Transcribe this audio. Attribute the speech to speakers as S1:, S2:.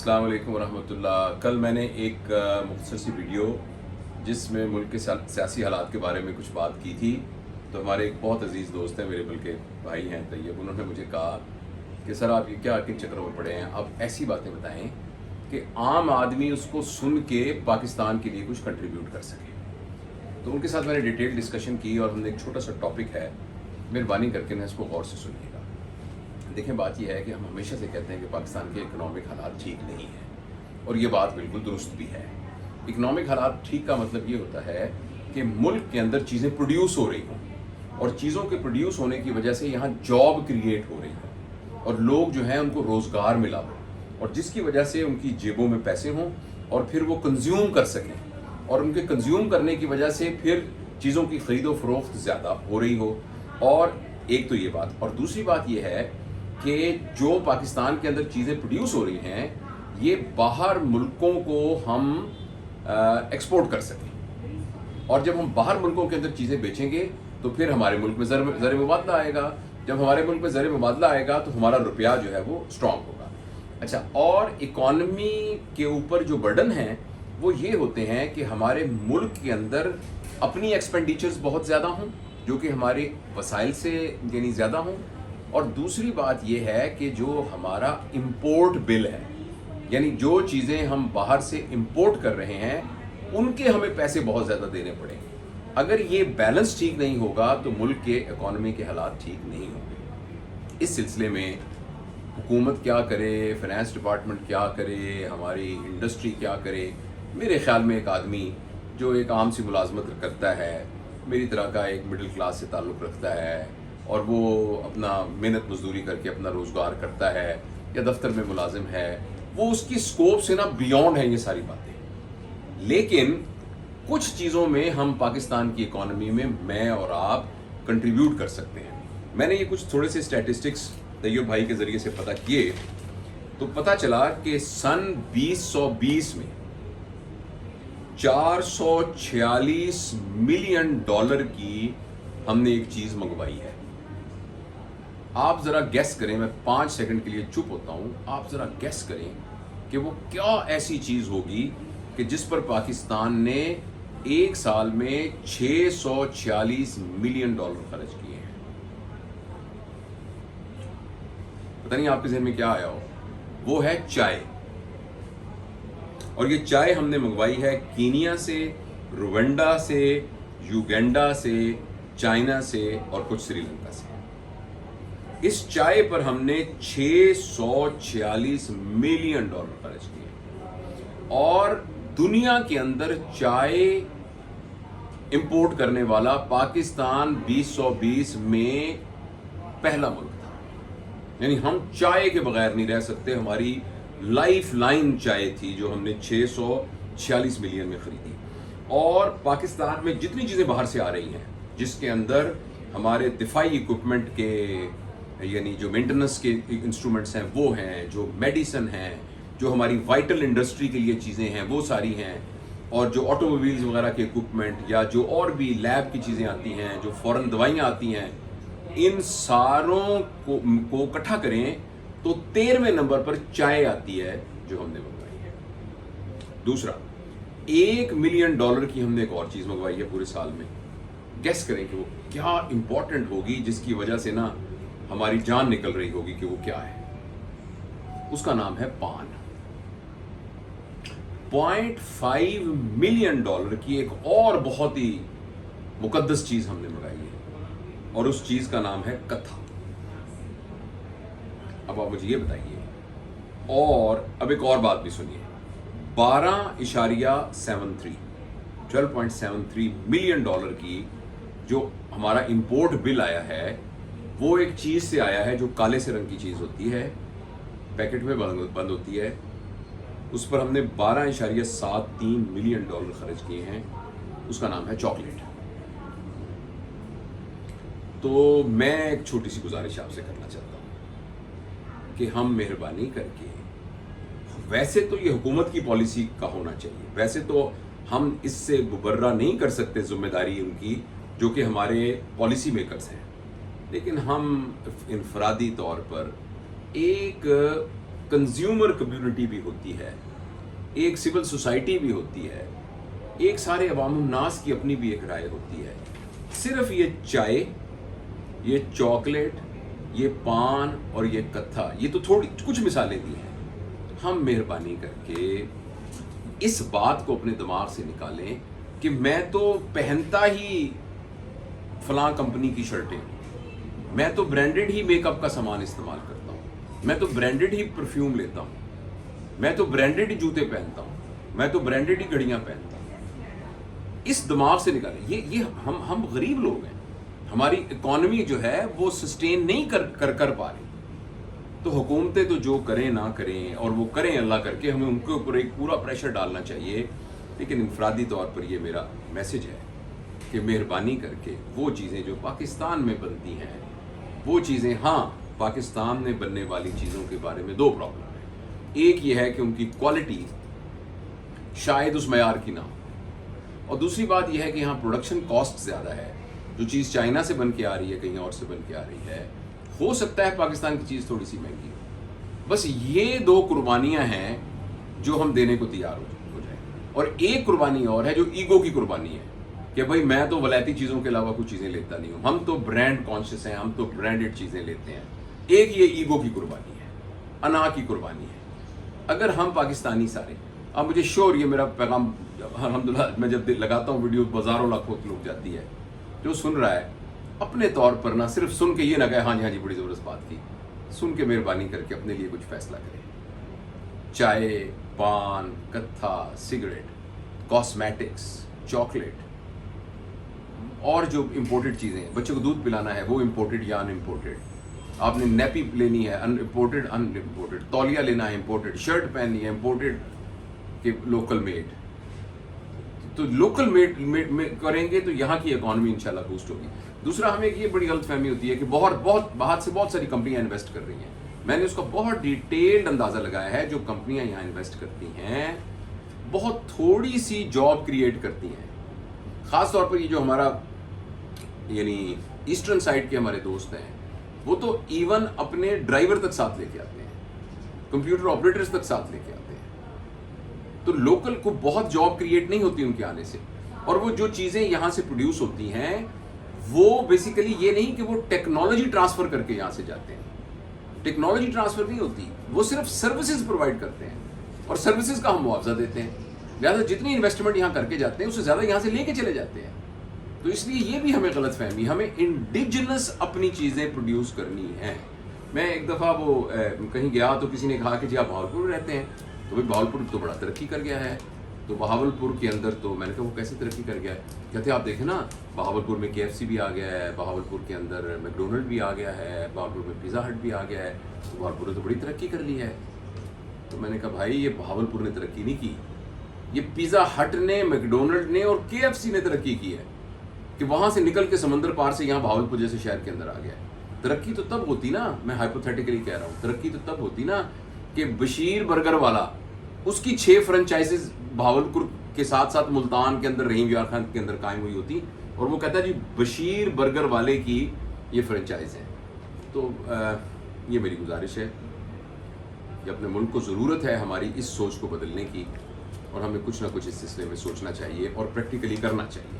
S1: अस्सलाम वालेकुम वरहमतुल्लाह। कल मैंने एक मुख्तसर सी वीडियो जिसमें मुल्क के सियासी हालात के बारे में कुछ बात की थी, तो हमारे एक बहुत अजीज़ दोस्त हैं, मेरे बल्कि भाई हैं तैयब, उन्होंने मुझे कहा कि सर आप ये क्या किन चक्रों में पड़े हैं, आप ऐसी बातें बताएं कि आम आदमी उसको सुन के पाकिस्तान के लिए कुछ कंट्रीब्यूट कर सके। तो उनके साथ मैंने डिटेल डिस्कशन की और हमने एक छोटा सा टॉपिक है, मेहरबानी करके ना इसको गौर से सुनिएगा। देखें, बात यह है कि हम हमेशा से कहते हैं कि पाकिस्तान के इकोनॉमिक हालात ठीक नहीं हैं, और ये बात बिल्कुल दुरुस्त भी है। इकोनॉमिक हालात ठीक का मतलब ये होता है कि मुल्क के अंदर चीज़ें प्रोड्यूस हो रही हों, और चीज़ों के प्रोड्यूस होने की वजह से यहाँ जॉब क्रिएट हो रही हो और लोग जो हैं उनको रोज़गार मिला हो, और जिसकी वजह से उनकी जेबों में पैसे हों और फिर वो कंज्यूम कर सकें, और उनके कंज्यूम करने की वजह से फिर चीज़ों की ख़रीदो फरोख्त ज़्यादा हो रही हो। और एक तो ये बात, और दूसरी बात ये है कि जो पाकिस्तान के अंदर चीज़ें प्रोड्यूस हो रही हैं, ये बाहर मुल्कों को हम एक्सपोर्ट कर सकें, और जब हम बाहर मुल्कों के अंदर चीज़ें बेचेंगे तो फिर हमारे मुल्क में ज़र मुबादला आएगा। जब हमारे मुल्क में ज़र मुबादला आएगा तो हमारा रुपया जो है वो स्ट्रॉन्ग होगा। अच्छा, और इकॉनमी के ऊपर जो बर्डन हैं वो ये होते हैं कि हमारे मुल्क के अंदर अपनी एक्सपेंडिचर्स बहुत ज़्यादा हों, जो कि हमारे वसाइल से यानी ज़्यादा हों, और दूसरी बात ये है कि जो हमारा इंपोर्ट बिल है, यानी जो चीज़ें हम बाहर से इंपोर्ट कर रहे हैं उनके हमें पैसे बहुत ज़्यादा देने पड़ेंगे। अगर ये बैलेंस ठीक नहीं होगा तो मुल्क के इकॉनमी के हालात ठीक नहीं होंगे। इस सिलसिले में हुकूमत क्या करे, फाइनेंस डिपार्टमेंट क्या करे, हमारी इंडस्ट्री क्या करे। मेरे ख़्याल में एक आदमी जो एक आम सी मुलाजमत करता है, मेरी तरह का एक मिडिल क्लास से ताल्लुक़ रखता है, और वो अपना मेहनत मजदूरी करके अपना रोज़गार करता है या दफ्तर में मुलाजिम है, वो उसकी स्कोप से ना बियॉन्ड है ये सारी बातें। लेकिन कुछ चीज़ों में हम पाकिस्तान की इकॉनमी में मैं और आप कंट्रीब्यूट कर सकते हैं। मैंने ये कुछ थोड़े से स्टैटिस्टिक्स तैयब भाई के ज़रिए से पता किए, तो पता चला कि सन 2020 में 446 मिलियन डॉलर की हमने एक चीज़ मंगवाई है। आप ज़रा गेस करें, मैं 5 सेकंड के लिए चुप होता हूँ, आप ज़रा गेस करें कि वो क्या ऐसी चीज़ होगी कि जिस पर पाकिस्तान ने एक साल में 646 मिलियन डॉलर खर्च किए हैं। पता नहीं आपके ज़हन में क्या आया हो। वो है चाय, और ये चाय हमने मंगवाई है कीनिया से, रुवांडा से, युगांडा से, चाइना से और कुछ श्रीलंका से। इस चाय पर हमने 646 मिलियन डॉलर खर्च किए, और दुनिया के अंदर चाय इंपोर्ट करने वाला पाकिस्तान 2020 में पहला मुल्क था। यानी हम चाय के बगैर नहीं रह सकते। हमारी लाइफ लाइन चाय थी जो हमने 646 मिलियन में खरीदी। और पाकिस्तान में जितनी चीज़ें बाहर से आ रही हैं, जिसके अंदर हमारे दिफाई इक्विपमेंट के यानी जो मेंटेनेंस के इंस्ट्रूमेंट्स हैं वो हैं, जो मेडिसिन हैं, जो हमारी वाइटल इंडस्ट्री के लिए चीज़ें हैं वो सारी हैं, और जो ऑटोमोबाइल्स वगैरह के इक्विपमेंट या जो और भी लैब की चीज़ें आती हैं, जो फ़ौरन दवाइयाँ आती हैं, इन सारों को इकट्ठा करें तो 13वें नंबर पर चाय आती है जो हमने मंगवाई है। दूसरा, 1 मिलियन डॉलर की हमने एक और चीज़ मंगवाई है पूरे साल में। गेस करें कि वो क्या इंपॉर्टेंट होगी जिसकी वजह से ना हमारी जान निकल रही होगी कि वो क्या है। उसका नाम है पान। 0.5 मिलियन डॉलर की एक और बहुत ही मुकद्दस चीज हमने मंगाई है, और उस चीज का नाम है कथा। अब आप मुझे ये बताइए, और अब एक और बात भी सुनिए। 12.73 मिलियन डॉलर की जो हमारा इंपोर्ट बिल आया है, वो एक चीज़ से आया है जो काले से रंग की चीज़ होती है, पैकेट में बंद होती है। उस पर हमने 12.73 मिलियन डॉलर खर्च किए हैं। उसका नाम है चॉकलेट। तो मैं एक छोटी सी गुजारिश आपसे करना चाहता हूँ कि हम मेहरबानी करके, वैसे तो ये हुकूमत की पॉलिसी का होना चाहिए, वैसे तो हम इससे मुबर्रा नहीं कर सकते जिम्मेदारी उनकी जो कि हमारे पॉलिसी मेकर्स हैं, लेकिन हम इनफरादी तौर पर एक कंज्यूमर कम्युनिटी भी होती है, एक सिविल सोसाइटी भी होती है, एक सारे अवामुन नास की अपनी भी एक राय होती है। सिर्फ ये चाय, ये चॉकलेट, ये पान और ये कत्था, ये तो थोड़ी कुछ मिसालें दी हैं। हम मेहरबानी करके इस बात को अपने दिमाग से निकालें कि मैं तो पहनता ही फलां कंपनी की शर्टें, मैं तो ब्रांडेड ही मेकअप का सामान इस्तेमाल करता हूँ, मैं तो ब्रांडेड ही परफ्यूम लेता हूँ, मैं तो ब्रांडेड ही जूते पहनता हूँ, मैं तो ब्रांडेड ही घड़ियाँ पहनता हूँ। इस दिमाग से निकालें। ये हम गरीब लोग हैं, हमारी इकॉनमी जो है वो सस्टेन नहीं कर पा रही। तो हुकूमतें तो जो करें ना करें, और वो करें अल्लाह करके, हमें उनके ऊपर एक पूरा प्रेशर डालना चाहिए। लेकिन इंफरादी तौर पर ये मेरा मैसेज है कि मेहरबानी करके वो चीज़ें जो पाकिस्तान में बनती हैं, वो चीज़ें, हाँ, पाकिस्तान में बनने वाली चीज़ों के बारे में दो प्रॉब्लम है। एक ये है कि उनकी क्वालिटी शायद उस मयार की ना हो, और दूसरी बात यह है कि यहाँ प्रोडक्शन कॉस्ट ज़्यादा है। जो चीज़ चाइना से बन के आ रही है, कहीं और से बन के आ रही है, हो सकता है पाकिस्तान की चीज़ थोड़ी सी महंगी हो। बस ये दो कुर्बानियाँ हैं जो हम देने को तैयार हो जाए। और एक कुर्बानी और है जो ईगो की कुर्बानी है कि भाई मैं तो वलायती चीज़ों के अलावा कुछ चीज़ें लेता नहीं हूँ, हम तो ब्रांड कॉन्शियस हैं, हम तो ब्रांडेड चीज़ें लेते हैं। एक ये ईगो की कुर्बानी है, अना की कुर्बानी है। अगर हम पाकिस्तानी सारे, अब मुझे श्योर, ये मेरा पैगाम अल्हम्दुलिल्लाह, मैं जब लगाता हूँ वीडियो, बाजारों लाखों लोग जाती है, जो सुन रहा है अपने तौर पर ना सिर्फ सुन के ये ना कहे हाँ जी बड़ी ज़बरदस्त बात की, सुन के मेहरबानी करके अपने लिए कुछ फैसला करें। चाय, पान, कत्था, सिगरेट, कॉस्मेटिक्स, चॉकलेट और जो इम्पोर्टेड चीज़ें, बच्चों को दूध पिलाना है वो इम्पोर्टेड या अनइम्पोर्टेड, आपने नैपी लेनी है अनइम्पोर्टेड अनइम्पोर्टेड, तौलिया लेना है इम्पोर्टेड, शर्ट पहननी है इम्पोर्टेड कि लोकल मेड। तो लोकल मेड करेंगे तो यहाँ की इकॉनमी इंशाल्लाह बूस्ट होगी। दूसरा, हमें ये बड़ी गलतफहमी होती है कि बहुत बाहर से बहुत सारी कंपनियां इन्वेस्ट कर रही हैं। मैंने उसका बहुत डिटेल्ड अंदाज़ा लगाया है। जो कंपनियां यहाँ इन्वेस्ट करती हैं बहुत थोड़ी सी जॉब क्रिएट करती हैं। ख़ास तौर पर ये जो हमारा यानी ईस्टर्न साइड के हमारे दोस्त हैं, वो तो इवन अपने ड्राइवर तक साथ लेके आते हैं, कंप्यूटर ऑपरेटर्स तक साथ लेके आते हैं। तो लोकल को बहुत जॉब क्रिएट नहीं होती उनके आने से। और वो जो चीज़ें यहाँ से प्रोड्यूस होती हैं वो बेसिकली ये नहीं कि वो टेक्नोलॉजी ट्रांसफ़र करके यहाँ से जाते हैं, टेक्नोलॉजी ट्रांसफ़र नहीं होती, वो सिर्फ सर्विसेज प्रोवाइड करते हैं और सर्विसेज का हम मुआवजा देते हैं। लिहाजा जितनी इन्वेस्टमेंट यहाँ करके जाते हैं उससे ज़्यादा यहाँ से लेके चले जाते हैं। तो इसलिए ये भी हमें गलत फहमी, हमें इंडिजिनस अपनी चीज़ें प्रोड्यूस करनी है। मैं एक दफ़ा वो कहीं गया तो किसी ने कहा कि जी आप बहावलपुर में रहते हैं, तो भाई बहावलपुर तो बड़ा तरक्की कर गया है। तो बहावलपुर के अंदर, तो मैंने कहा वो कैसे तरक्की कर गया है? कहते आप देखें ना, बहावलपुर में KFC भी आ गया है, बहावलपुर के अंदर मैकडोनल्ड भी आ गया है, बहावलपुर में पिज़्ज़ा हट भी आ गया है, तो बहावलपुर ने तो बड़ी तरक्की कर ली है। तो मैंने कहा भाई ये बहावलपुर ने तरक्की नहीं की, ये पिज़्ज़ा हट ने, मैकडोनल्ड ने और KFC ने तरक्की की है कि वहाँ से निकल के समंदर पार से यहाँ बहावलपुर जैसे शहर के अंदर आ गया है। तरक्की तो तब होती ना, मैं हाइपोथेटिकली कह रहा हूँ, तरक्की तो तब होती ना कि बशीर बर्गर वाला, उसकी 6 फ्रेंचाइजीज बहावलपुर के साथ साथ मुल्तान के अंदर, रहीम यार खान के अंदर कायम हुई होती, और वो कहता है जी बशीर बर्गर वाले की ये फ्रेंचाइज है। तो ये मेरी गुजारिश है कि अपने मुल्क को ज़रूरत है हमारी इस सोच को बदलने की, और हमें कुछ ना कुछ इस सिलसिले में सोचना चाहिए और प्रैक्टिकली करना चाहिए।